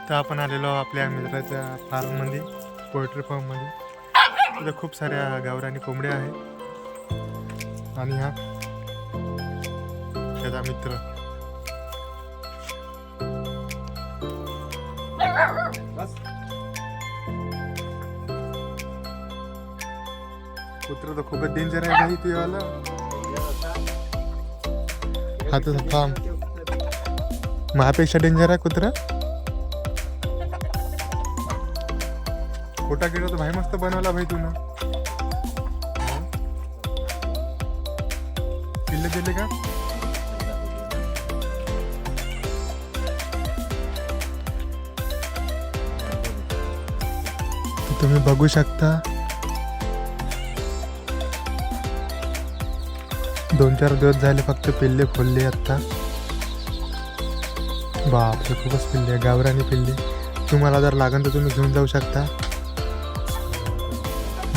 तर आपण आलेलो आपल्या मित्राच्या फार्ममध्ये, पोल्ट्री फार्ममध्ये. तिथे खूप साऱ्या गावरानी कोंबड्या आहेत आणि हा त्याचा मित्र. कुत्र तर खूपच डेंजर आहे भाई ते वाला. हा तर फार्म माझ्यापेक्षा डेंजर आहे कुत्रा. खोटा किडा तर भाई मस्त बनवला भाई तू ना. पिल्ले दिले का? तुम्ही बघू शकता 2-4 दिवस झाले फक्त पिल्ले फोडले आता. बापरे खूपच पिल्ले, गावरानी पिल्ले. तुम्हाला जर लागेल तर तुम्ही घेऊन जाऊ शकता.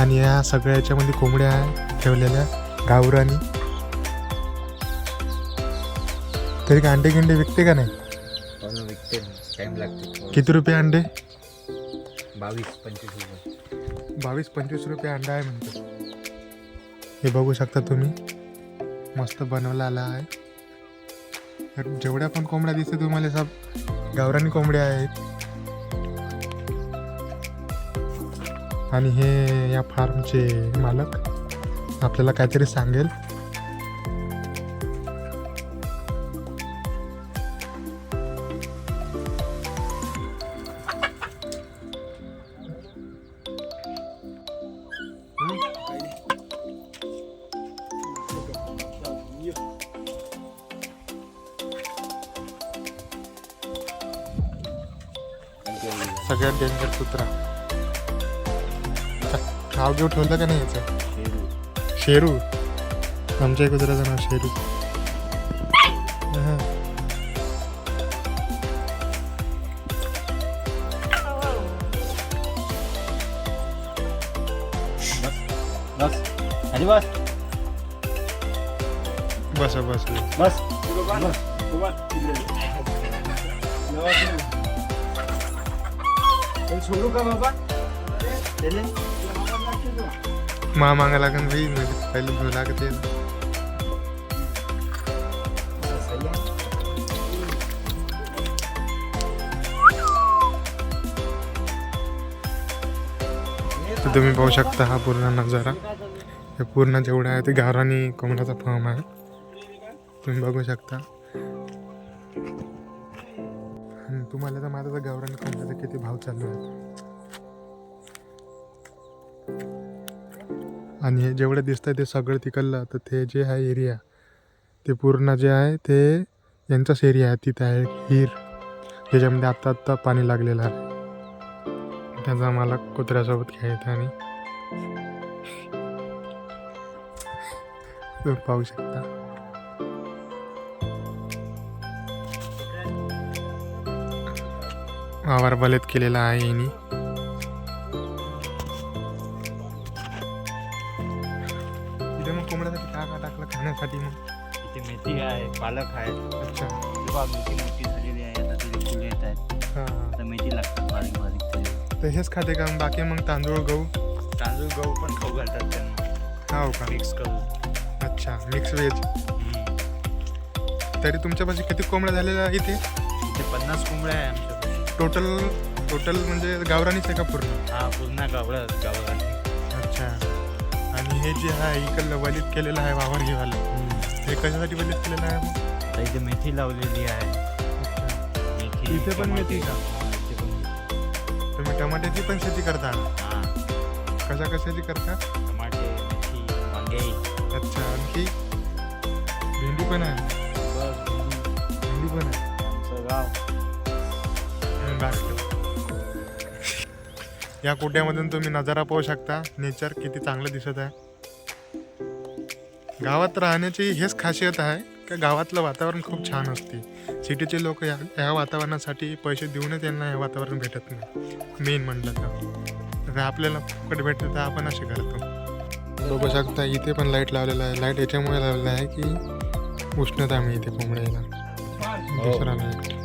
आणि या सगळ्या याच्यामध्ये कोंबड्या आहे ठेवलेल्या गावरानी. तरी का अंडे गिंडे विकते का नाही? विकते, टाइम लागते. किती रुपये अंडे? 22-25 रुपये. 22-25 रुपये अंडा आहे म्हणतो. हे बघू शकता तुम्ही, मस्त बनवला आला आहे. तर जेवढ्या पण कोंबड्या दिसते तुम्हाला सब गावरानी कोंबड्या आहेत. आणि हे या फार्मचे मालक आपल्याला काहीतरी सांगेल. सगळ्यात डेंजर कुत्रा. नाव घेऊ ठेवलं का नाही याचं? शेरू. आमच्या कुत्र्याचं नाव शेरू. बस बस बस. सोडू का बाबा? माँ मांगा लागन भाई, पहले धुला के तेल. तर तुम्ही पाहू शकता हा पूर्ण नजारा. हे पूर्ण जेवढा आहे ते गावरानी कोंबड्याचा फार्म आहे. तुम्ही बघू शकता. आणि तुम्हाला तर माझा गावरानी कोंबड्याचा किती भाव चालू आहे. आणि हे जेवढं दिसतंय ते सगळं तिकडलं, तर ते जे आहे एरिया ते पूर्ण जे आहे ते यांचाच एरिया आहे. तिथं आहे हिर, त्याच्यामध्ये आत्ता पाणी लागलेलं आहे. त्याचा मला कुत्र्यासोबत खेळायचं. आणि तुम्ही पाहू शकता आवार बलेत केलेला आहे यांनी. इथे मग कोंबड्यासाठी काय टाकलं खाण्यासाठी? मग इथे मेथी आहे, पालक आहे. अच्छा. तेव्हा मेथी मोठी झालेली आहे, आता तिथे फुले येत आहेत. हां, तर मेथी लागतात बारीक बारीक तरी. तर हेच खाते का? बाकी मग तांदूळ गहू पण खाऊ घालतात त्यांना, हो का? मिक्स करून. अच्छा, मिक्स व्हेज. तरी तुमच्यापाशी किती कोंबड्या झालेल्या इथे? इथे 50 कोंबड्या आहे आमच्यापाशी. टोटल म्हणजे गावरानीच आहे का पूर्ण? हा, पूर्ण गावरान. अच्छा. आणि हे जे आहे इकडलं वलित केलेलं आहे वावर घेवाला, हे कशासाठी वलित केलेलं आहे मग? तर इथे मेथी लावलेली आहे. अच्छा. मेथी, इथे पण टमाटे. मेथी का? हा, इथे पण मेथी. तुम्ही टमाट्याची पण शेती करता? हा, कशाची करता? टमाटे, मेथी, वांगे. अच्छा. आणखी भेंडी पण आहे? बस, भेंडी पण आहे. आमचं गाव. या कोट्यामधून तुम्ही नजारा पाहू शकता. नेचर किती चांगलं दिसत आहे. गावात राहण्याची हेच खासियत आहे की गावातलं वातावरण खूप छान असते. सिटीचे लोक या वातावरणासाठी पैसे देऊनच त्यांना हे वातावरण भेटत नाही. मेन म्हटलं तर आपल्याला फुकट भेटतं तर आपण असे करतो. बघू शकता इथे पण लाईट लावलेला आहे. लाईट याच्यामुळे लावलेला आहे की उष्णता मिळते कोंबड्याला. दुसरा नाही.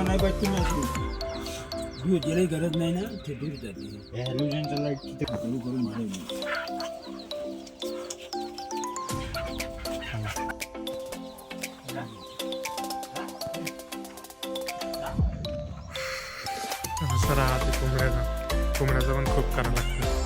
नाही पाहिजे दूध गेली गरज नाही ना ते दूर जाते हॅलोजनचा लाईट तिथे करून मारायची. असं राहते कोंबड्याचं पण खूप करावं लागतं.